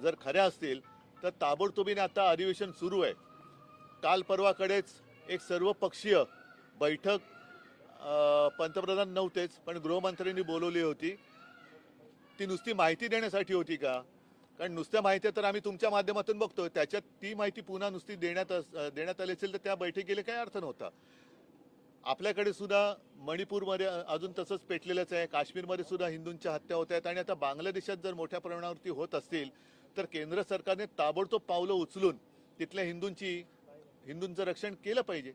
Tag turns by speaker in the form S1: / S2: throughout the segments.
S1: जर खऱ्या असतील तर ताबडतोबीने आता अधिवेशन सुरू आहे. काल परवाकडेच एक सर्वपक्षीय बैठक पंतप्रधान नव्हतेच पण गृहमंत्र्यांनी बोलवली होती. ती नुसती माहिती देण्यासाठी होती का? कारण नुसत्या माहिती तर आम्ही तुमच्या माध्यमातून बघतोय, त्याच्यात ती माहिती पुन्हा नुसती देण्यात आली असेल तर त्या बैठकीला काय अर्थ नव्हता. आपल्याकडे सुद्धा मणिपूरमध्ये अजून तसंच पेटलेलंच आहे. काश्मीरमध्ये सुद्धा हिंदूंच्या हत्या होत आहेत आणि आता बांगलादेशात जर मोठ्या प्रमाणावरती होत असतील तर केंद्र सरकारने ताबडतोब पावलं उचलून तिथल्या हिंदूंचं रक्षण केलं पाहिजे.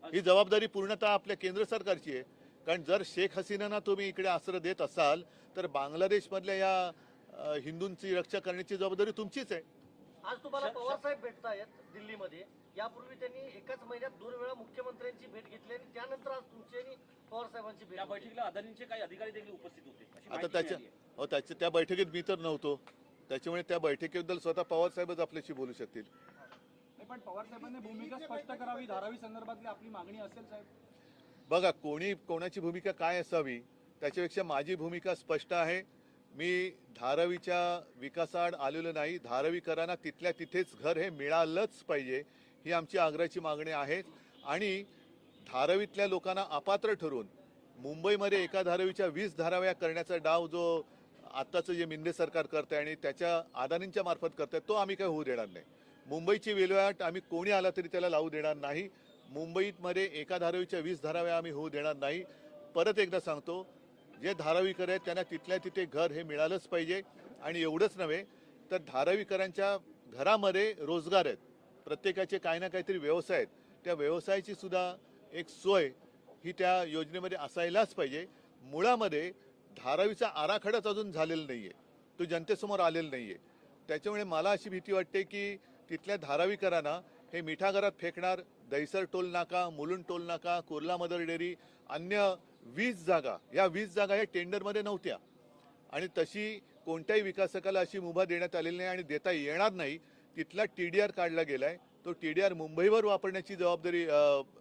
S1: ही जबाबदारी पूर्णतः आपल्या केंद्र सरकारची आहे. कारण जर शेख हसीनांना तुम्ही इकडे आश्रय देत असाल तर बांगलादेशमधल्या या हिंदूंची रक्षा करण्याची जबाबदारी तुमचीच आहे.
S2: आज तुम्हाला पवार साहेब भेटतायत दिल्लीमध्ये. यापूर्वी त्यांनी एकाच महिन्यात 2 वेळा मुख्यमंत्र्यांची भेट घेतली आणि त्यानंतर आज तुमची आणि पवार साहेबांची भेट.
S3: या बैठकीला अदानींचे काही अधिकारी देखील उपस्थित होते.
S1: आता त्या बैठकीत मी तर नव्हतो, त्याच्यामुळे त्या बैठकीबद्दल स्वतः पवार साहेबच आपल्याशी बोलू शकतील.
S4: पण पवार साहेबांनी भूमिका स्पष्ट करावी, धारावी संदर्भातली आपली मागणी असेल साहेब.
S1: बघा, कोणाची भूमिका काय असावी त्याच्यापेक्षा माझी भूमिका स्पष्ट आहे. मी धारावीच्या विकासाआड आलेलो नाही. धारावीकरांना तिथल्या तिथेच घर हे मिळालंच पाहिजे ही आमची आग्रहाची मागणी आहे. आणि धारावीतल्या लोकांना अपात्र ठरवून मुंबईमध्ये एका धारावीच्या 20 धाराव्या करण्याचा डाव जो आत्ताचं जे मिंदे सरकार करत आहे आणि त्याच्या अदानींच्या मार्फत करत आहे तो आम्ही काय होऊ देणार नाही. मुंबईची विल्हेवाट आम्ही कोणी आला तरी त्याला लावू देणार नाही. मुंबईमध्ये एका धारावीच्या 20 धाराव्या आम्ही होऊ देणार नाही. परत एकदा सांगतो, जे धारावीकर आहेत त्यांना तिथल्या तिथे घर हे मिळालंच पाहिजे. आणि एवढंच नव्हे तर धारावीकरांच्या घरामध्ये रोजगार आहेत, प्रत्येकाचे काही ना काहीतरी व्यवसाय आहेत, त्या व्यवसायाची सुद्धा एक सोय ही त्या योजनेमध्ये असायलाच पाहिजे. मुळामध्ये धारावीचा आराखडाच अजून झालेला नाहीये, तो जनतेसमोर आलेला नाहीये. त्याच्यामुळे मला अशी भीती वाटते की तिथल्या धारावीकरांना हे मिठागरात फेकणार दहिसर टोल नाका, मुलुंड टोल नाका, कुर्ला मदर डेअरी, अन्य 20 जागा, या 20 जागा या टेंडरमध्ये नव्हत्या आणि तशी कोणत्याही विकासकाला अशी मुभा देण्यात आलेली नाही आणि देता येणार नाही. तिथला TDR काढला गेलाय, तो TDR मुंबईवर वापरण्याची जबाबदारी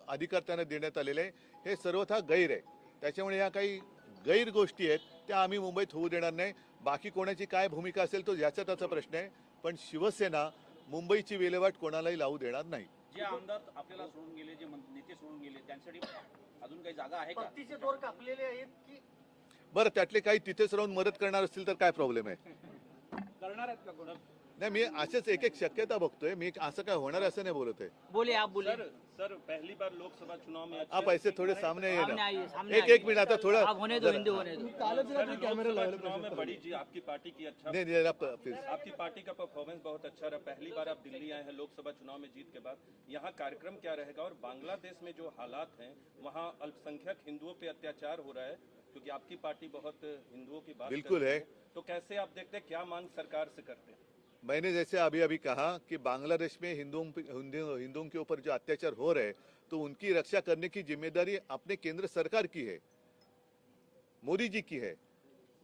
S1: अधिकार त्यांना देण्यात आलेले आहे. हे सर्वथा गैर आहे. त्याच्यामुळे या काही गैर गोष्टी आहेत त्या आम्ही मुंबईत होऊ देणार नाही. बाकी कोणाची काय भूमिका असेल तो ज्याचा त्याचा प्रश्न आहे, पण शिवसेना मुंबईची विल्हेवाट कोणालाही लावू देणार नाही.
S3: जे आमदार आपल्याला सोडून गेले, जे नेते सोडून गेले, त्यांसाठी अजून काही जागा आहे का?
S2: पत्तीचे दोर कापलेले आहेत की
S1: बरं, त्यातले काही तिथेच राहून मदत करणार असतील तर काय प्रॉब्लेम आहे?
S4: करणार आहेत का कोण?
S1: नाही, मी असेच एक शक्यता बघतोय. मी असं काय होणार असं नाही बोलत आहे.
S5: बोले आप बोले
S6: सर पहली बार लोकसभा चुनाव में
S1: आप ऐसे थोड़े सामने ये
S5: सामने
S1: ना.
S5: आइए, सामने
S1: एक मिनट आता थोड़ा
S5: आप होने दो, हिंदी होने दो.
S6: लोकसभा चुनाव में बड़ी जी आपकी पार्टी की अच्छा
S1: नहीं प्लीज.
S6: आपकी पार्टी का परफॉर्मेंस बहुत अच्छा रहा. पहली बार आप दिल्ली आए हैं लोकसभा चुनाव में जीत के बाद. यहाँ कार्यक्रम क्या रहेगा और बांग्लादेश में जो हालात हैं वहाँ अल्पसंख्यक हिंदुओं पे अत्याचार हो रहा है क्योंकि आपकी पार्टी बहुत हिंदुओं की बात
S1: बिल्कुल
S6: करती
S1: है.
S6: तो कैसे आप देखते हैं, क्या मांग सरकार से करते हैं?
S1: मैंने जैसे अभी कहा कि बांग्लादेश में हिंदुओं के ऊपर जो अत्याचार हो रहे हैं तो उनकी रक्षा करने की जिम्मेदारी अपने केंद्र सरकार की है, मोदी जी की है.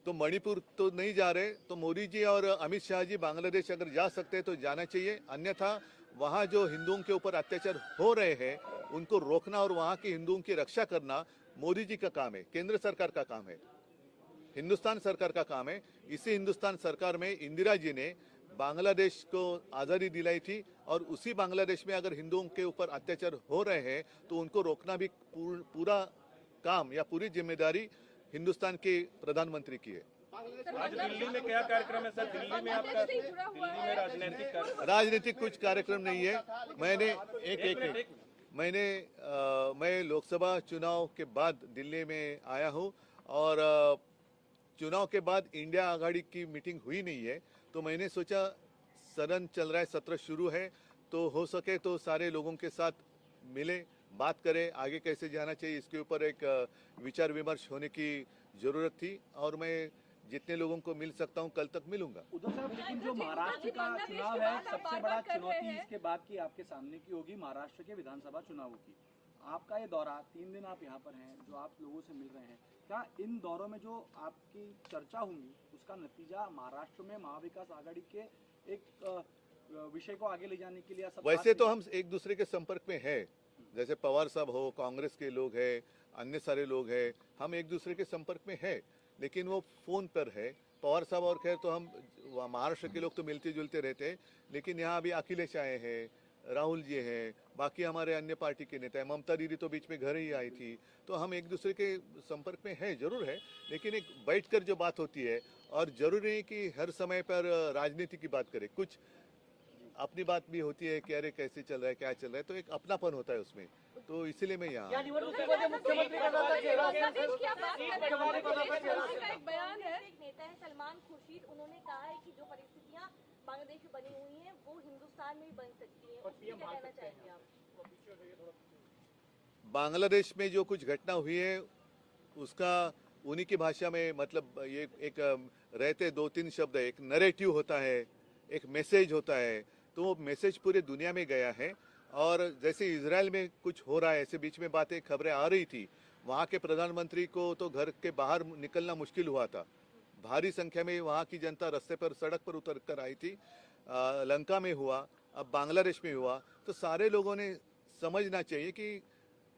S1: तो मणिपुर तो नहीं जा रहे, तो मोदी जी और अमित शाह जी बांग्लादेश अगर जा सकते हैं तो जाना चाहिए. अन्यथा वहाँ जो हिंदुओं के ऊपर अत्याचार हो रहे हैं उनको रोकना और वहाँ के हिंदुओं की रक्षा करना मोदी जी का काम है, केंद्र सरकार का काम है, हिंदुस्तान सरकार का काम है. इसी हिंदुस्तान सरकार में इंदिरा जी ने बांग्लादेश को आज़ादी दिलाई थी और उसी बांग्लादेश में अगर हिंदुओं के ऊपर अत्याचार हो रहे हैं तो उनको रोकना भी पूरा काम या पूरी जिम्मेदारी हिंदुस्तान के प्रधानमंत्री की है.
S6: आज दिल्ली में क्या कार्यक्रम है सर? दिल्ली में आपका दिल्ली में
S1: राजनीतिक कुछ कार्यक्रम नहीं है. मैं लोकसभा चुनाव के बाद दिल्ली में आया हूँ और चुनाव के बाद इंडिया आघाड़ी की मीटिंग हुई नहीं है, तो मैंने सोचा सदन चल रहा है, सत्र शुरू है, तो हो सके तो सारे लोगों के साथ मिले, बात करें, आगे कैसे जाना चाहिए इसके ऊपर एक विचार विमर्श होने की जरूरत थी और मैं जितने लोगों को मिल सकता हूं कल तक मिलूंगा.
S4: उद्धव साहब, लेकिन जो महाराष्ट्र का चुनाव है सबसे बड़ा चुनौती इसके बाद की आपके सामने की होगी महाराष्ट्र के विधानसभा चुनावों की. आपका ये दौरा 3 दिन आप यहाँ पर हैं, जो आप लोगों से मिल रहे हैं, क्या इन दौरों में जो आपकी चर्चा होंगी उसका नतीजा महाराष्ट्र में महाविकास आघाड़ी के एक विषय को आगे ले जाने के लिए
S1: वैसे तो हम एक दूसरे के संपर्क में है, जैसे पवार साहब हो, कांग्रेस के लोग हैं, अन्य सारे लोग हैं, हम एक दूसरे के संपर्क में है, लेकिन वो फोन पर है. पवार साहब और खैर तो हम महाराष्ट्र के लोग तो मिलते जुलते रहते हैं, लेकिन यहाँ अभी अखिलेश आए हैं, राहुल जी हैं, बाकी हमारे अन्य पार्टी के नेता हैं, ममता दीदी तो बीच में घर ही आई थी, तो हम एक दूसरे के संपर्क में हैं, जरूर है, लेकिन एक बैठकर जो बात होती है, और जरूरी नहीं कि हर समय पर राजनीति की बात करें, कुछ अपनी बात भी होती है कि अरे कैसे चल रहा है, क्या चल रहा है, तो एक अपनापन होता है उसमें, तो इसीलिए मैं यहाँ
S2: या निवडणुकीमध्ये मुख्यमंत्री पदाचा चेहरा असेल
S5: बांग्लादेश की आप बात कर रहे हैं,
S2: मुख्यमंत्री पदाचा चेहरा
S5: बांग्लादेश
S2: असेल
S5: का एक बयान है।
S7: एक नेता है सलमान खुर्शीद, उन्होंने कहा है कि जो परिस्थितियां बांग्लादेश में बनी हुई हैं वो हिंदुस्तान में भी बन सकती हैं। उसमें क्या कहना चाहेंगे आप?
S1: बांग्लादेश में जो कुछ घटना हुई है उसका उन्हीं की भाषा में मतलब ये एक रहते दो तीन शब्द है, एक नरेटिव होता है, एक मैसेज होता है, तो वो मैसेज पूरे दुनिया में गया है। और जैसे इजराइल में कुछ हो रहा है, ऐसे बीच में बातें खबरें आ रही थी, वहाँ के प्रधानमंत्री को तो घर के बाहर निकलना मुश्किल हुआ था, भारी संख्या में वहाँ की जनता रास्ते पर सड़क पर उतर कर आई थी। लंका में हुआ, अब बांग्लादेश में हुआ, तो सारे लोगों ने समझना चाहिए कि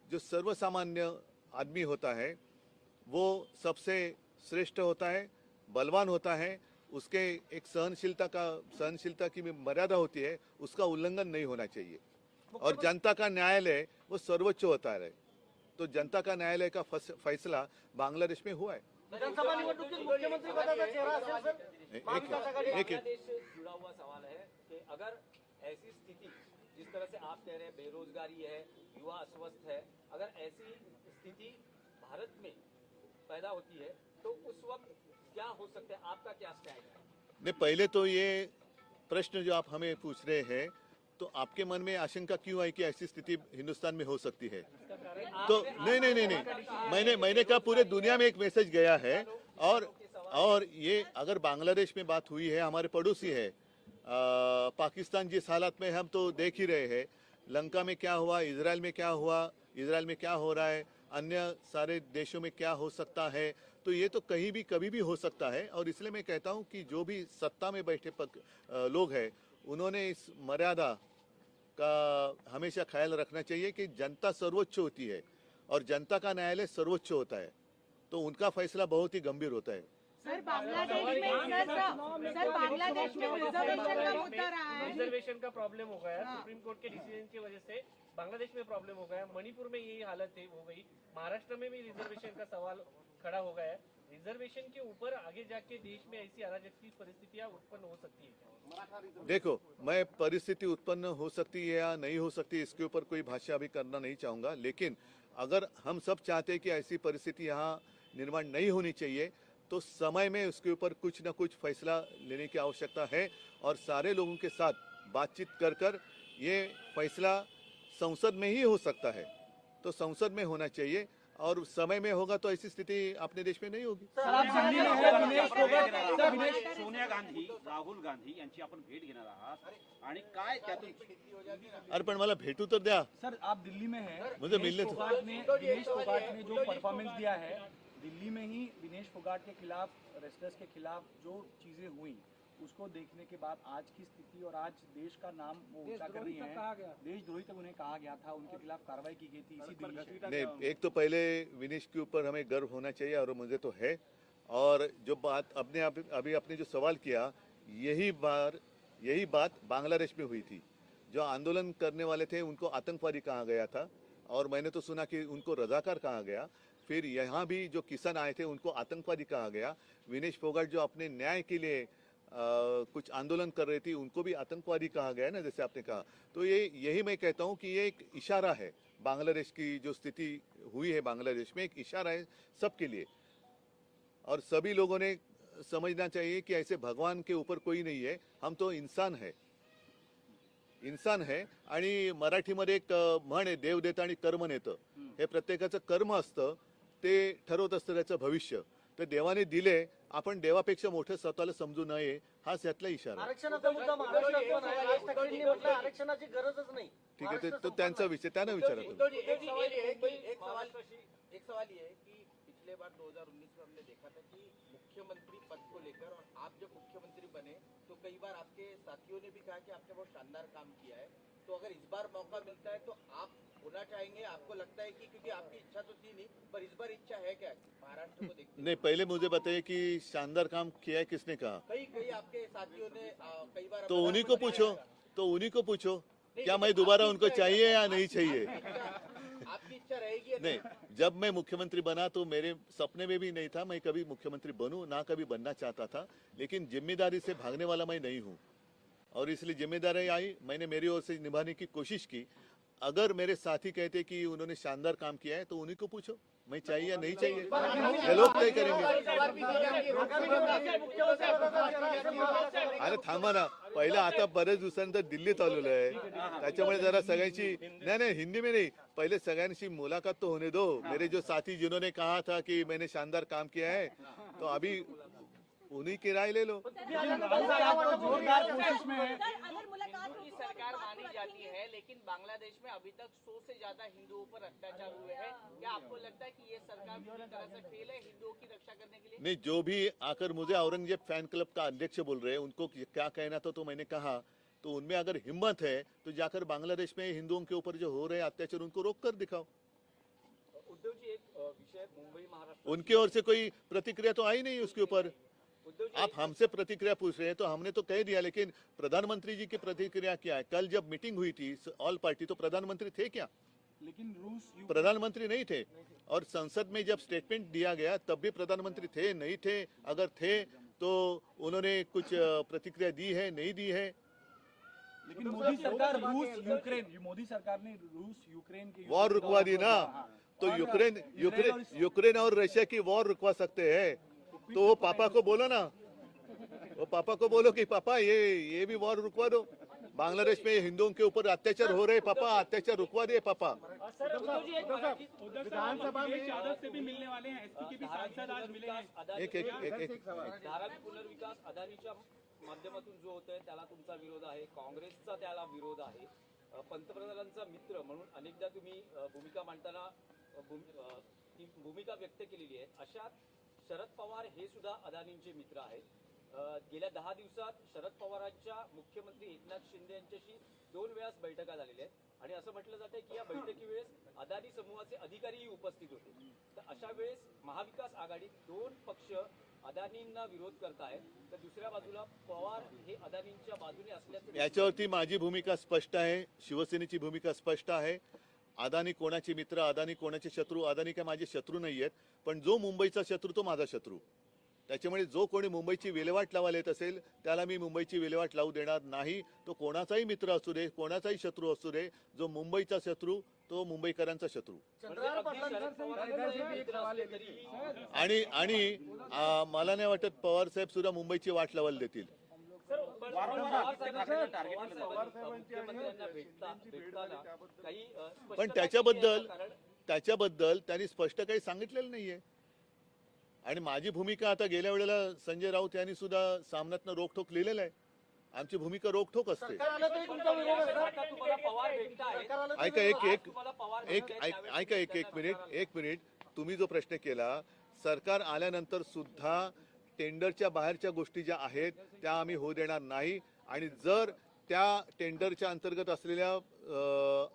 S1: जो सर्वसामान्य आदमी होता है वो सबसे श्रेष्ठ होता है, बलवान होता है, उसके एक सहनशीलता की मर्यादा होती है, उसका उल्लंघन नहीं होना चाहिए। और जनता का न्यायालय वो सर्वोच्च होता है, तो जनता का न्यायालय का फैसला बांग्लादेश में हुआ है।
S2: विधानसभा निवडणुकीत मुख्यमंत्री पदाचा चेहरा असेल सर महाविकास आघाडी
S8: जुड़ा हुआ सवाल है कि अगर ऐसी स्थिति जिस तरह से आप कह रहे हैं बेरोजगारी है, युवा अस्वस्थ है, अगर ऐसी स्थिति भारत में पैदा होती है तो उस वक्त क्या हो सकता है, आपका क्या स्टैंड है?
S1: नहीं, पहले तो ये प्रश्न जो आप हमें पूछ रहे हैं, तो आपके मन में आशंका क्यों आई कि ऐसी स्थिति हिंदुस्तान में हो सकती है? तो नहीं, मैंने कहा पूरे दुनिया में एक मैसेज गया है। और ये अगर बांग्लादेश में बात हुई है, हमारे पड़ोसी है, पाकिस्तान जिस हालत में हम तो देख ही रहे हैं, लंका में क्या हुआ, इजराइल में क्या हुआ, इजराइल में क्या हो रहा है, अन्य सारे देशों में क्या हो सकता है, तो ये तो कहीं भी कभी भी हो सकता है। और इसलिए मैं कहता हूँ कि जो भी सत्ता में बैठे लोग हैं, उन्होंने इस मर्यादा का हमेशा ख्याल रखना चाहिए कि जनता सर्वोच्च होती है और जनता का न्यायालय सर्वोच्च होता है, तो उनका फैसला बहुत ही गंभीर होता है।
S5: सर बांग्लादेश में बांग्लादेश में रिजर्वेशन का मुद्दा रहा है।
S9: रिजर्वेशन का प्रॉब्लम हो गया, सुप्रीम कोर्ट के डिसीजन की वजह से बांग्लादेश में प्रॉब्लम हो गया, मणिपुर में यही हालत है हो गई, महाराष्ट्र में भी रिजर्वेशन का सवाल खड़ा हो गया है। रिजर्वेशन के ऊपर आगे जाके देश में ऐसी अराजक की परिस्थितियां उत्पन्न हो सकती है।
S1: देखो, मैं परिस्थिति उत्पन्न हो सकती है या नहीं हो सकती इसके ऊपर कोई भाष्य अभी करना नहीं चाहूंगा, लेकिन अगर हम सब चाहते हैं कि ऐसी परिस्थिति यहाँ निर्माण नहीं होनी चाहिए, तो समय में उसके ऊपर कुछ न कुछ फैसला लेने की आवश्यकता है। और सारे लोगों के साथ बातचीत कर कर ये फैसला संसद में ही हो सकता है, तो संसद में होना चाहिए, और समय में होगा तो ऐसी स्थिति अपने देश में नहीं होगी।
S3: सोनिया गांधी, राहुल गांधी यांची आपण भेट घेणार आहात आणि काय त्यातून?
S1: अरे पण मला भेटू तर द्या
S4: सर, आप दिल्ली में हैं,
S1: मुझे मिलने
S4: विनेश फोगाट ने जो परफॉर्मेंस दिया है दिल्ली में ही, विनेश फोगाट के खिलाफ, रेस्लर्स के खिलाफ जो चीजें हुई, उसको देखने के बाद आज की स्थिति और आज देश का नाम वो ऊंचा कर रही है, देशद्रोही तक उन्हें कहा गया था, उनके खिलाफ कार्रवाई की गई थी इसी दिल्ली से।
S1: नहीं, एक तो पहले विनेश के ऊपर हमें गर्व होना चाहिए, और मुझे तो है। और जो बात अभी आपने जो सवाल किया, यही बात बांग्लादेश में हुई थी। जो आंदोलन करने वाले थे उनको आतंकवादी कहा गया था, और मैंने तो सुना कि उनको रजाकार कहा गया। फिर यहाँ भी जो किसान आए थे उनको आतंकवादी कहा गया। विनेश फोगाट जो अपने न्याय के लिए कुछ आंदोलन कर रही थी, उनको भी आतंकवादी कहा गया ना, जैसे आपने कहा। तो यही मैं कहता हूँ कि ये एक इशारा है, बांग्लादेश की जो स्थिति हुई है बांग्लादेश में एक इशारा है सबके लिए। और सभी लोगों ने समझना चाहिए कि ऐसे भगवान के ऊपर कोई नहीं है, हम तो इंसान है। आणि मराठीमध्ये एक म्हण आहे, देव देतं आणि कर्म नेतं. हे प्रत्येकाचं कर्म असतं, ते ठरवत असतं त्याचं भविष्य. तर देवाने दिले, आपण देवापेक्षा मोठं स्वतःला समजू नये, हाच यातला इशारा आहे.
S2: आरक्षणाचा मुद्दा महाराष्ट्रात पण आहे. राज ठाकरेंनी म्हटलं आरक्षणाची गरजच नाही.
S1: ठीक आहे, तो त्यांचा विषय, त्यांना विचारा तुम्ही.
S8: एक सवाल ये है कि पिछले बार 2019 में हमने देखा था कि मुख्यमंत्री पद को लेकर, और आप जब मुख्यमंत्री बने तो कई बार आपके साथियों ने भी कहा कि आपने बहुत शानदार काम किया है,
S10: तो अगर इस बार मौका मिलता है तो आप होना चाहेंगे? आपको लगता है कि क्योंकि आपकी इच्छा तो थी नहीं, पर इस बार इच्छा है क्या महाराष्ट्र को देखते?
S1: नहीं, पहले मुझे बताइए कि शानदार काम किया है किसने कहा?
S10: कई आपके साथियों ने कई बार
S1: तो उन्हीं को पूछो क्या मैं दोबारा उनको चाहिए या नहीं चाहिए?
S10: आपकी इच्छा रहेगी या
S1: नहीं, जब मैं मुख्यमंत्री बना तो मेरे सपने में भी नहीं था मैं कभी मुख्यमंत्री बनूं, ना कभी बनना चाहता था, लेकिन जिम्मेदारी से भागने वाला मैं नहीं हूं और इसलिए जिम्मेदारी आई, मैंने मेरी ओर से निभाने की कोशिश की। अगर मेरे साथी कहते कि उन्होंने शानदार काम किया है तो उन्हीं को पूछो मैं चाहिए या नहीं चाहिए, ये लोग तय करेंगे। अरे थांबा ना, पहिला आता बरेच दिवसानंतर दिल्लीत आलेलो आहे, त्याच्यामुळे जरा सगळ्यांची नाही हिंदी में नहीं, पहले सगळ्यांशी मुलाकात तो होने दो। मेरे जो साथी जिन्होंने कहा था कि मैंने शानदार काम किया है तो अभी उन्हीं की राय ले लो।
S4: जोरदार कोशिश में है।
S7: अगर मुलाकात
S11: की सरकार मानी जाती है, लेकिन बांग्लादेश में अभी तक 100 से ज्यादा हिंदुओं पर अत्याचार हुए हैं। क्या आपको लगता है कि ये सरकार पूरी तरह से फेल है हिंदुओं की रक्षा करने के लिए?
S1: नहीं, जो भी आकर मुझे औरंगजेब फैन क्लब का अध्यक्ष बोल रहे हैं उनको क्या कहना था तो मैंने कहा, तो उनमें अगर हिम्मत है तो जाकर बांग्लादेश में हिंदुओं के ऊपर जो हो रहे अत्याचार उनको रोक कर दिखाओ।
S8: उद्धव जी, एक विषय मुंबई महाराष्ट्र,
S1: उनकी ओर से कोई प्रतिक्रिया तो आई नहीं उसके ऊपर। आप हमसे प्रतिक्रिया पूछ रहे हैं तो हमने तो कह दिया, लेकिन प्रधानमंत्री जी की प्रतिक्रिया क्या है? कल जब मीटिंग हुई थी ऑल पार्टी तो प्रधानमंत्री थे क्या?
S4: लेकिन रूस
S1: प्रधानमंत्री नहीं थे। और संसद में जब स्टेटमेंट दिया गया तब भी प्रधानमंत्री थे नहीं थे? अगर थे तो उन्होंने कुछ प्रतिक्रिया दी है नहीं दी है?
S4: लेकिन मोदी सरकार मोदी सरकार ने रूस यूक्रेन की
S1: वॉर रुकवा दी ना, तो यूक्रेन और रशिया की वॉर रुकवा सकते हैं तो वो पापा को बोलो ना, वो पापा को बोलो कि पापा ये भी वॉर रुकवा दो, बांग्लादेश में हिंदुओं के ऊपर अत्याचार हो रहे, पापा अत्याचार रुकवा दे पापा।
S4: विधानसभा में यादव से भी मिलने वाले हैं, एसपी के भी सांसद आज मिले हैं।
S8: धारावी पुनर्विकास अदानीच्या माध्यमातून जो होतोय त्याला तुमचा विरोध आहे, काँग्रेसचा त्याला विरोध आहे, पंतप्रधानांचा मित्र म्हणून अनेकदा तुम्ही भूमिका मांडताना ती भूमिका व्यक्त केलेली आहे। अशात शरद पवार हे सुद्धा अदानींचे मित्र आहेत। गेल्या 10 दिवसात शरद पवारांच्या मुख्यमंत्री एकनाथ शिंदे यांच्याशी 2 वेळास बैठका झालेल्या आहेत आणि असं म्हटलं जातंय की या बैठकीवेळेस अदानी समूहाचे अधिकारीही उपस्थित होते। तर अशा वेळेस महाविकास आघाडीत 2 पक्ष अदानींना विरोध करतायत, तर दुसऱ्या बाजूला पवार हे अदानींच्या बाजूने असल्याचं
S1: याच्यावरती माझी भूमिका स्पष्ट आहे, शिवसेनेची भूमिका स्पष्ट आहे। अदानी कोणाचे मित्र, अदानी कोणाचे शत्रू? अदानी काय माझे शत्रू नाही आहेत, पण जो मुंबईचा शत्रू तो माझा शत्रू। त्याच्यामुळे जो कोणी मुंबईची विल्हेवाट लावायला येत असेल त्याला मी मुंबईची विल्हेवाट लावू देणार नाही। तो कोणाचाही मित्र असू दे, कोणाचाही शत्रू असू दे, जो मुंबईचा शत्रू तो मुंबईकरांचा शत्रू। आणि मला नाही वाटत पवार साहेब सुद्धा मुंबईची वाट लावायला देतील। पण त्याच्याबद्दल त्यांनी स्पष्ट काही सांगितलेलं नाहीये। आणि माझी भूमिका आता गेल्या वेळेला संजय राऊत यांनी सुद्धा सामन्यातनं रोखोक लिहिलेलं आहे। आमची भूमिका रोखोक असते। एक मिनिट तुम्ही जो प्रश्न केला, सरकार आल्यानंतर सुद्धा टेंडरच्या बाहेरच्या गोष्टी ज्या आहेत त्या आम्ही होऊ देणार नाही आणि जर त्या टेंडरच्या अंतर्गत असलेल्या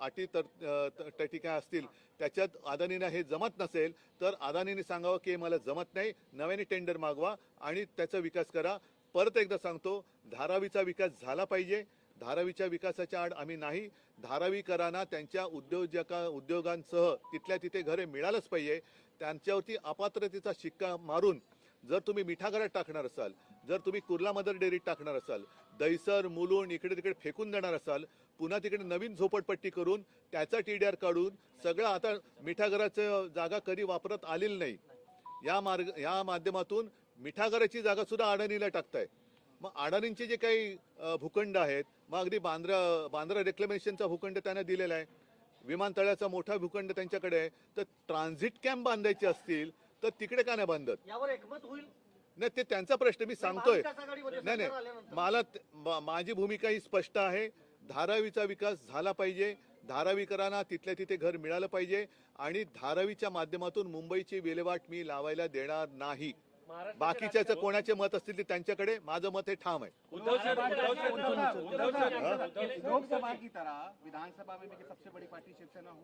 S1: अटी तटी काय असतील त्याच्यात अदानींना हे जमत नसेल तर अदानीने सांगावं की मला जमत नाही, नव्याने टेंडर मागवा आणि त्याचा विकास करा। परत एकदा सांगतो, धारावीचा विकास झाला पाहिजे। धारावीच्या विकासाच्या आड आम्ही नाही। धारावीकरांना त्यांच्या उद्योगांसह तिथल्या तिथे घरे मिळालंच पाहिजे। त्यांच्यावरती अपात्रतेचा शिक्का मारून जर तुम्ही मिठागरात टाकणार असाल, जर तुम्ही कुर्ला मदर डेअरीत टाकणार असाल, दहिसर मुलुंड इकडे तिकडे फेकून देणार असाल, पुन्हा तिकडे नवीन झोपडपट्टी करून त्याचा टीडीआर काढून सगळं आता मिठागराचं जागा कधी वापरत आलेली नाही, या माध्यमातून मिठागराची जागा सुद्धा अडाणीला टाकताय। मग अडाणींचे जे काही भूखंड आहेत, मग अगदी बांद्रा रेक्लेमेशनचा भूखंड त्यांना दिलेला आहे, विमानतळाचा मोठा भूखंड त्यांच्याकडे आहे, तर ट्रान्झिट कॅम्प बांधायचे असतील तर तिकडे का नाही बांधत?
S2: यावर एकमत होईल
S1: नाही, ते त्यांचा प्रश्न, मी सांगतोय। नाही, मला माझी भूमिका ही स्पष्ट आहे। धारावीचा विकास झाला पाहिजे, धारावीकरांना तिथल्या तिथे घर मिळालं पाहिजे आणि धारावीच्या माध्यमातून मुंबईची विल्हेवाट मी लावायला देणार नाही।
S9: महाराष्ट्राच्या
S1: बाकीच्याचं कोणाचे मत असतील ते त्यांच्याकडे, माझं मत हे ठाम आहे.
S4: लोकसभा की तरह विधानसभा में भी सबसे बड़ी पार्टी शिवसेना हो,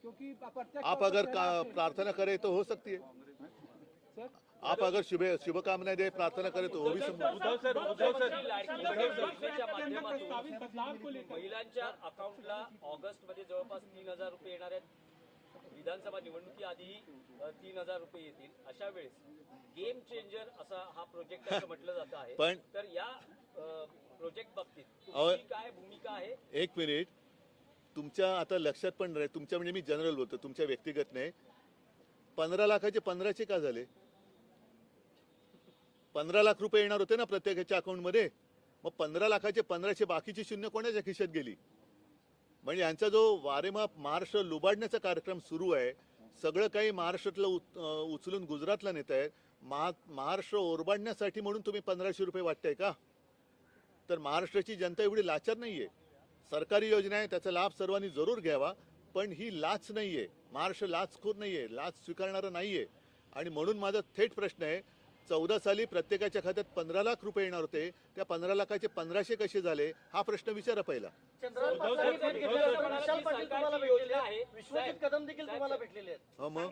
S4: क्योंकि अप्रत्यक्ष
S1: आप अगर प्रार्थना करें तो हो सकती है, आप अगर शुभकामनाएं दे, प्रार्थना करें तो वो भी संभव है.
S8: योजनेच्या माध्यमातून महिलांच्या अकाउंटला ऑगस्ट मध्ये जवळपास 3,000 रुपये येणार आहेत. विधानसभा निवडणुकीआधी 3,000 रुपये येतील. अशा वेळेस गेम चेंजर असा हा प्रोजेक्ट असं म्हटलं जात आहे.
S1: पण
S8: तर या प्रोजेक्ट बाबतीत तुमची काय भूमिका आहे?
S1: एक मिनिट, तुमच्या आता लक्षात पण नाही, तुमच्या म्हणजे मी जनरल बोलतो, तुमच्या व्यक्तिगत नाही. 15 लाखाचे 15चे का झाले? 15 लाख रुपये येणार होते ना प्रत्येकाच्या अकाउंटमध्ये, मग 15 लाखाचे 1500 बाकीची शून्य कोणाच्या खिशात गेली? म्हणजे यांचा जो वारेमाप महाराष्ट्र लुबाडण्याचा कार्यक्रम सुरू आहे, सगळं काही महाराष्ट्रातलं उचलून गुजरातला नेत आहे. महाराष्ट्र ओरबाडण्यासाठी म्हणून तुम्ही 1500 रुपये वाटताय का? तर महाराष्ट्राची जनता एवढी लाचार नाहीये. सरकारी योजना आहे, त्याचा लाभ सर्वांनी जरूर घ्यावा, पण ही लाच नाहीये. महाराष्ट्र लाचखोर नाहीये, लाच स्वीकारणारा नाहीये. आणि म्हणून माझा थेट प्रश्न आहे, 14 साली प्रत्येकाच्या खात्यात 15 लाख रुपये येणार होते, त्या 15 लाखाचे 1500 कसे झाले हा प्रश्न विचारा पहिला.
S2: चंद्रकांत पाटलांनी भेट घेतल्यानंतर विशाल पाटील तुम्हाला भेटलेले आहेत, विश्वजित कदम देखील तुम्हाला भेटलेले आहेत.
S1: हो मग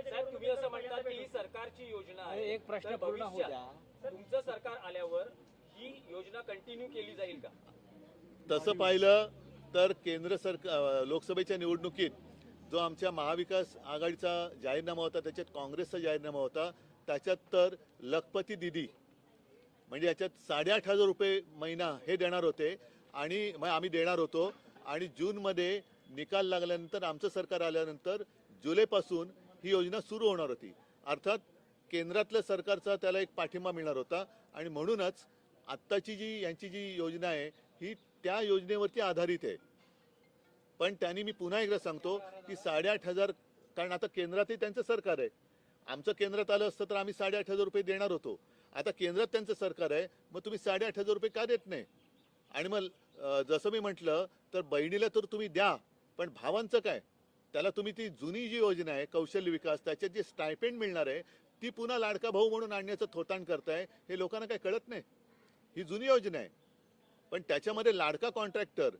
S8: साहेब, तुम्ही असं म्हणतात की ही सरकारची योजना आहे. एक प्रश्न पूर्ण हो द्या. तुमचं सरकार आल्यावर ही योजना कंटिन्यू केली जाईल का?
S1: तसं पाहिलं तर केंद्र सरकार लोकसभेच्या निवडणुकीत जो आमच्या महाविकास आघाडीचा जाहीरनामा होता, त्याच्यात काँग्रेसचा जाहीरनामा होता, त्याच्यात तर लखपती दिदी म्हणजे याच्यात 8,500 रुपये महिना हे देणार होते आणि मग आम्ही देणार होतो. आणि जूनमध्ये निकाल लागल्यानंतर आमचं सरकार आल्यानंतर जुलैपासून ही योजना सुरू होणार होती. अर्थात केंद्रातल्या सरकारचा त्याला एक पाठिंबा मिळणार होता आणि म्हणूनच आत्ताची जी यांची जी योजना आहे ही त्या योजनेवरती आधारित आहे. पण त्यांनी, मी पुन्हा एकदा सांगतो की 8,500, कारण आता केंद्रातही त्यांचं सरकार आहे. आमचं केंद्रात आलं असतं तर आम्ही 8,500 रुपये देणार होतो. आता केंद्रात त्यांचं सरकार आहे, मग तुम्ही 8,500 रुपये का देत नाही? आणि मग जसं मी म्हटलं तर बहिणीला तर तुम्ही द्या, पण भावांचं काय? त्याला तुम्ही ती जुनी जी योजना आहे कौशल्य विकास, त्याच्यात जे स्टायपेंड मिळणार आहे ती पुन्हा लाडका भाऊ म्हणून आणण्याचं थोतांड करताय. हे लोकांना काय कळत नाही? ही जुनी योजना आहे, पण त्याच्यामध्ये लाडका कॉन्ट्रॅक्टर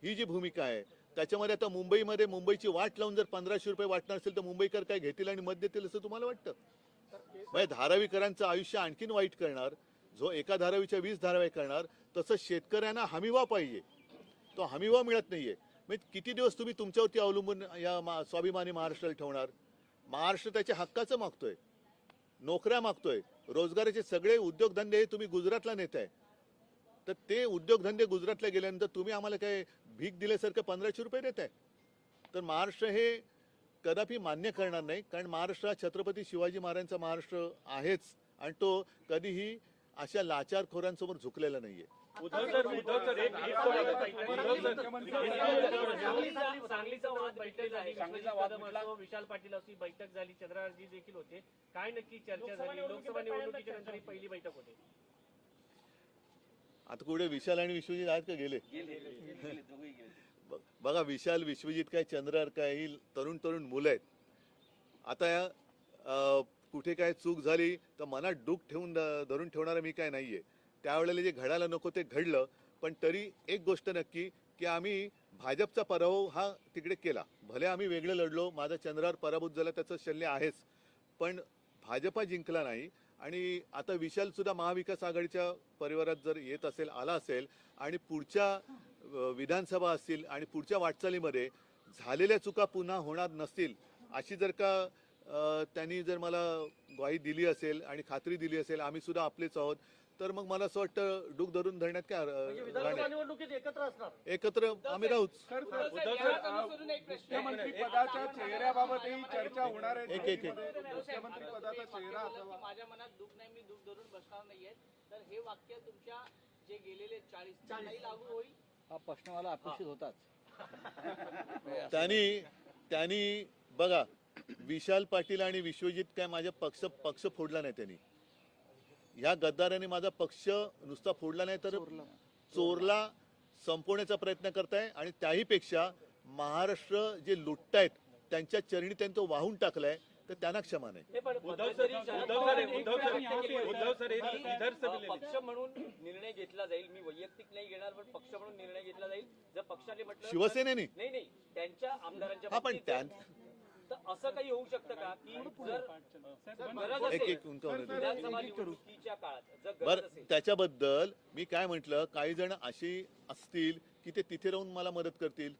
S1: ही जी भूमिका आहे, त्याच्यामध्ये आता मुंबईमध्ये मुंबईची वाट लावून जर 1500 रुपये वाटणार असेल तर मुंबईकर काय घेतील आणि मत देतील असं तुम्हाला वाटतं? म्हणजे धारावीकरांचं आयुष्य आणखीन वाईट करणार, जो एका धारावीच्या 20 धारावी करणार. तसं शेतकऱ्यांना हमीभाव पाहिजे, तो हमीभाव मिळत नाहीये. म्हणजे किती दिवस तुम्ही तुमच्यावरती अवलंबून या स्वाभिमानी महाराष्ट्राला ठेवणार? महाराष्ट्र त्याच्या हक्काचं मागतोय, नोकऱ्या मागतोय, रोजगाराचे सगळे उद्योगधंदे हे तुम्ही गुजरातला नेताय. तर ते उद्योगधंदे गुजरातला गेल्यानंतर तुम्ही आम्हाला काय भीक दिल्यासारखं 1500 रुपये देत आहे? तर महाराष्ट्र हे कदापि मान्य करणार नाही, कारण महाराष्ट्र हा छत्रपती शिवाजी महाराजांचा महाराष्ट्र आहेच आणि तो कधीही अशा लाचारखोरांसमोर झुकलेला नाहीये.
S9: सांगलीचा वाद बैठक झाली, विशाल पाटील अशी बैठक झाली, चंद्रराजी देखील होते. काय नक्की चर्चा झाली? लोकसभा निवडणुकीच्या नंतर ही पहिली बैठक होती.
S1: आता कुठे विशाल आणि विश्वजित आहेत का? गेले. बघा, विशाल विश्वजित काय चंद्रहार काय ही तरुण तरुण मुलं आहेत. आता कुठे काय चूक झाली तर मनात डूक ठेवून धरून ठेवणारा मी काय नाहीये. त्यावेळेला जे घडायला नको ते घडलं, पण तरी एक गोष्ट नक्की की आम्ही भाजपचा पराभव हा तिकडे केला. भले आम्ही वेगळं लढलो, माझा चंद्रहार पराभूत झाला त्याचं शल्य आहेच, पण भाजपा जिंकला नाही. आणि आता विशाल सुद्धा महाविकास आघाडीच्या परिवारात जर येत असेल, आला असेल आणि पुढच्या विधानसभा असतील आणि पुढच्या वाटचालीमध्ये झालेल्या चुका पुन्हा होणार नसतील अशी जर का त्यांनी जर मला ग्वाही दिली असेल आणि खात्री दिली असेल, आम्ही सुद्धा आपलेच आहोत, तर मग मला असं वाटतं डूक धरून धरण्यात काय
S2: विधानसभा निवडणुकीत एकत्र असणार,
S1: एकत्र आम्ही राहूच.
S4: मुख्यमंत्री पदाच्या चेहऱ्याबाबतही चर्चा होणार आहे.
S1: एक
S4: मुख्यमंत्री पदाचा चेहरा असावा.
S11: माझ्या मनात दुःख नाही, मी दुःख धरून बसणार नाहीये. तर हे वाक्य तुमच्या जे गेलेले 40 नाही लागू होईल.
S4: हा प्रश्न मला अपेक्षित होताच.
S1: त्यांनी बघा, विशाल पाटील आणि विश्वजित काय माझ्या पक्ष फोडला नाही. त्यांनी ह्या गद्दाराने माझा पक्ष नुसता फोडला नाही तर चोरला संपवण्याचा प्रयत्न करताय. आणि त्याही पेक्षा महाराष्ट्र जे लुटतायत त्यांच्या चरणी त्यांनी तो वाहून टाकलाय. तर त्यांना क्षमा नाही.
S8: हे पण
S6: उद्धव सर इधर से भी ले
S8: पक्ष म्हणून निर्णय घेतला जाईल. मी वैयक्तिक नाही घेणार, पण पक्ष म्हणून निर्णय घेतला जाईल. जर पक्षाने म्हटलं
S1: शिवसेनेने
S8: नाही त्यांच्या आमदारांच्या
S1: हा पण
S8: बाबतीत
S1: त्या
S8: तर असं काही होऊ शकतं का की जर गरज
S1: एक
S8: असेल
S1: एक उनका होने दो.
S8: विधानसभा निवडणुकीच्या काळात जर
S1: बर
S8: गरज असेल
S1: त्याच्याबद्दल मी काय म्हटलं, काही जण अशी असतील की ते तिथे राहून मला मदत करतील.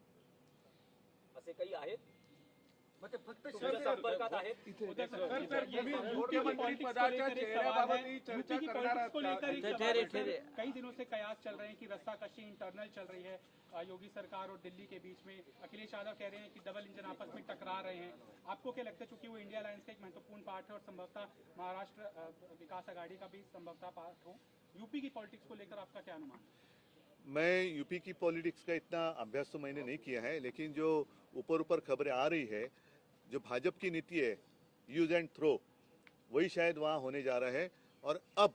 S8: असे काही आहेत
S2: मग ते फक्त
S8: तुमच्या
S2: शिवसेना
S8: संपर्कात आहेत
S4: मुख्यमंत्री पदाच्या चेहऱ्याबाबत चर्चा करणार आहात का?
S12: कई दिनों से कयास चल रहे हैं कि रस्साकशी इंटरनल चल रही है योगी सरकार और दिल्ली के बीच में. अखिलेश यादव कह रहे हैं कि डबल इंजन आपस में टकरा रहे हैं. आपको क्या लगता है, चूंकि वो इंडिया अलायंस का एक महत्वपूर्ण पार्ट है और संभवतः महाराष्ट्र विकास आघाड़ी का भी संभवतः पार्ट हो, यूपी की पॉलिटिक्स को लेकर आपका क्या अनुमान है?
S1: मैं यूपी की पॉलिटिक्स का इतना अभ्यास तो मैंने नहीं किया है, लेकिन जो ऊपर खबरें आ रही है, जो भाजपा की नीति है यूज एंड थ्रो, वही शायद वहाँ होने जा रहा है. और अब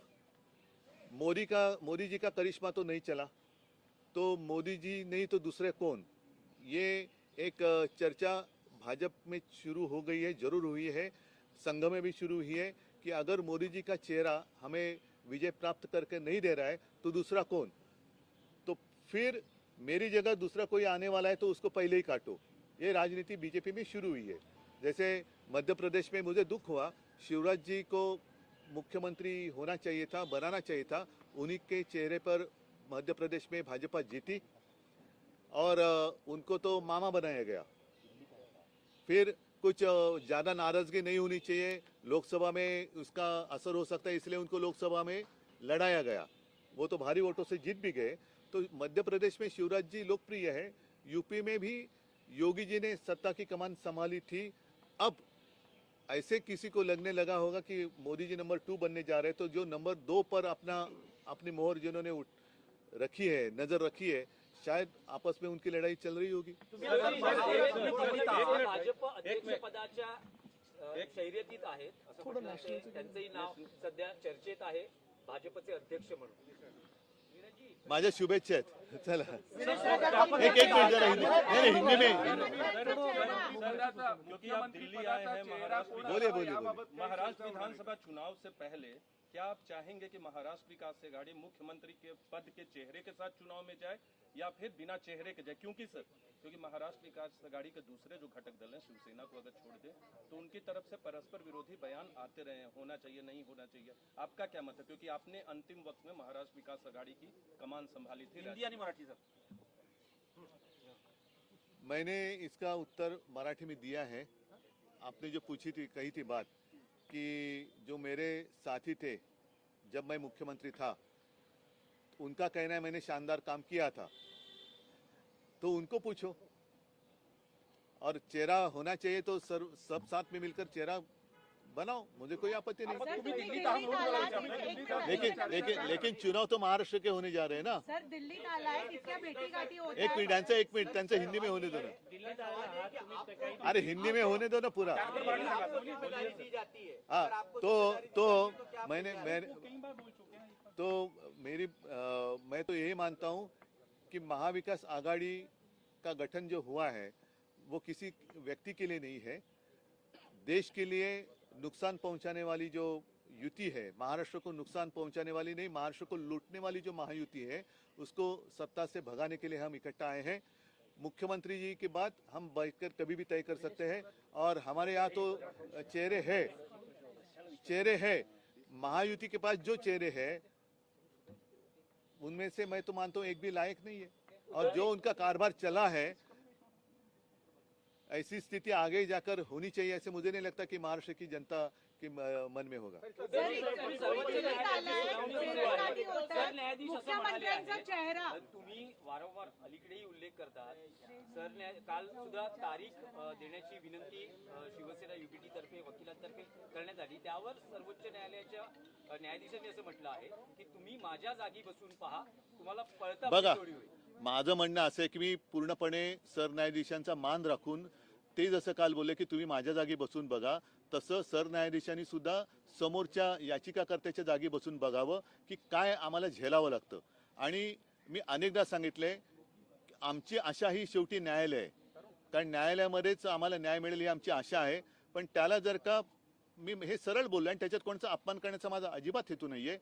S1: मोदी जी का करिश्मा तो नहीं चला, तो मोदी जी नहीं तो दूसरे कौन, ये एक चर्चा भाजपा में शुरू हो गई है, जरूर हुई है, संघ में भी शुरू हुई है कि अगर मोदी जी का चेहरा हमें विजय प्राप्त करके नहीं दे रहा है तो दूसरा कौन. तो फिर मेरी जगह दूसरा कोई आने वाला है तो उसको पहले ही काटो. ये राजनीति बीजेपी में शुरू हुई है. जैसे मध्य प्रदेश में मुझे दुख हुआ, शिवराज जी को मुख्यमंत्री होना चाहिए था, बनाना चाहिए था. उन्हीं के चेहरे पर मध्य प्रदेश में भाजपा जीती और उनको तो मामा बनाया गया. फिर कुछ ज़्यादा नाराजगी नहीं होनी चाहिए, लोकसभा में उसका असर हो सकता है, इसलिए उनको लोकसभा में लड़ाया गया. वो तो भारी वोटों से जीत भी गए. तो मध्य प्रदेश में शिवराज जी लोकप्रिय है. यूपी में भी योगी जी ने सत्ता की कमान संभाली थी. अब ऐसे किसी को लगने लगा होगा कि मोदी जी नंबर 2 बनने जा रहे हैं, तो जो नंबर 2 पर अपनी मोहर जिन्होंने रखी है, नजर रखी है, शायद आपस में उनकी लड़ाई चल रही होगी.
S8: भाजप अध्यक्ष पदाच्या शर्यतीत आहेत असं म्हटलं जातंय. त्यांचंही नाव सध्या चर्चेत आहे भाजपचे अध्यक्ष म्हणून.
S1: माझ्या शुभेच्छा आहेत. चला एक मिनिट जरा हिंदी में
S6: क्योंकि आप दिल्ली आए हैं महाराष्ट्र
S1: बोलिए बोलिए.
S6: महाराष्ट्र विधानसभा चुनाव से पहले क्या आप चाहेंगे कि महाराष्ट्र विकास आघाड़ी मुख्यमंत्री के पद के चेहरे के साथ चुनाव में जाए या फिर बिना चेहरे के जाए? क्योंकि महाराष्ट्र विकास आघाड़ी के दूसरे जो घटक दल हैं, शिवसेना को अगर छोड़ दे तो उनकी तरफ से परस्पर विरोधी बयान आते रहे हैं, होना चाहिए नहीं होना चाहिए. आपका क्या मत है, क्योंकि आपने अंतिम वक्त में महाराष्ट्र विकास आघाड़ी की कमान संभाली थी?
S8: हिंदी आणि मराठी सर.
S1: मैंने इसका उत्तर मराठी में दिया है. आपने जो कही थी बात कि जो मेरे साथी थे जब मैं मुख्यमंत्री था, उनका कहना है मैंने शानदार काम किया था, तो उनको पूछो. और चेहरा होना चाहिए तो सब साथ में मिलकर चेहरा बनाओ, मुझे कोई आपत्ति नहीं. लेकिन चुनाव तो महाराष्ट्र के होने जा रहे हैं ना.
S5: सर दिल्लीत आलाय, तिथल्या भेटीगाठी होत
S1: एक मिनिट त्यांचं हिंदी में होने दो ना. अरे हिंदी में होने दो ना पूरा. हाँ तो मैं तो यही मानता हूँ कि महाविकास आघाड़ी का गठन जो हुआ है वो किसी व्यक्ति के लिए नहीं है, देश के लिए नुकसान पहुंचाने वाली जो युति है, महाराष्ट्र को नुकसान पहुंचाने वाली नहीं, महाराष्ट्र को लूटने वाली जो महायुति है, उसको सत्ता से भगाने के लिए हम इकट्ठा आए हैं. मुख्यमंत्री जी की बात हम बैठकर कभी भी तय कर सकते हैं और हमारे यहाँ तो चेहरे हैं. महायुति के पास जो चेहरे हैं उनमें से मैं तो मानता हूँ एक भी लायक नहीं है. और जो उनका कारोबार चला है, ऐसी स्थिति आगे जाकर होनी चाहिए, ऐसे मुझे नहीं लगता कि महाराष्ट्र की जनता के मन में होगा.
S5: मुख्यमंत्र्यांचा चेहरा
S8: तुम्ही वारंवार अलीकडेही उल्लेख करतात. काल सुद्धा तारीख देण्याची विनंती शिवसेना युपीटी तर्फे वकिलांतर्फे करण्यात आली. त्यावर सर्वोच्च न्यायालयाच्या न्यायाधीशांनी असं म्हटलं आहे की तुम्ही माझ्या जागी बसून पहा, तुम्हाला पळता
S1: बघा,
S8: जोडी होईल.
S1: माझं म्हणणं असं आहे की मी पूर्णपणे सरन्यायाधीशांचा मान राखून, ते जसं काल बोलले की तुम्ही माझ्या जागी बसून बघा, तसं सरन्यायाधीशांनी सुद्धा समोरच्या याचिकाकर्त्याच्या जागी बसून बघावं की काय आम्हाला झेलावं लागतं. आणि मी अनेकदा सांगितले, आमची आशा ही शेवटी न्यायालय आहे, कारण न्यायालयामध्येच आम्हाला न्याय मिळेल ही आमची आशा आहे. पण त्याला जर का मी हे सरळ बोललो आणि त्याच्यात कोणाचा अपमान करण्याचा माझा अजिबात हेतू नाहीये.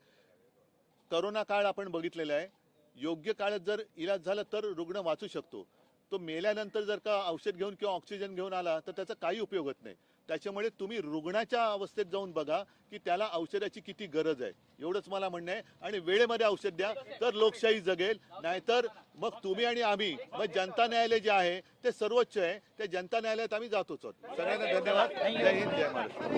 S1: करोना काळ आपण बघितलेला आहे. योग्य काळात जर इलाज झाला तर रुग्ण वाचू शकतो. तो मेल्यानंतर जर का औषध घेऊन किंवा ऑक्सिजन घेऊन आला तर त्याचा काही उपयोग होत नाही. त्याच्यामुळे तुम्ही रुग्णाच्या अवस्थेत जाऊन बघा की त्याला औषधाची किती गरज आहे, एवढंच मला म्हणणं आहे. आणि वेळेमध्ये औषध द्या तर लोकशाही जगेल. नाहीतर मग तुम्ही आणि आम्ही, मग जनता न्यायालय जे आहे ते सर्वोच्च आहे, त्या जनता न्यायालयात आम्ही जातोच आहोत. सगळ्यांना धन्यवाद. जय हिंद, जय महाराष्ट्र.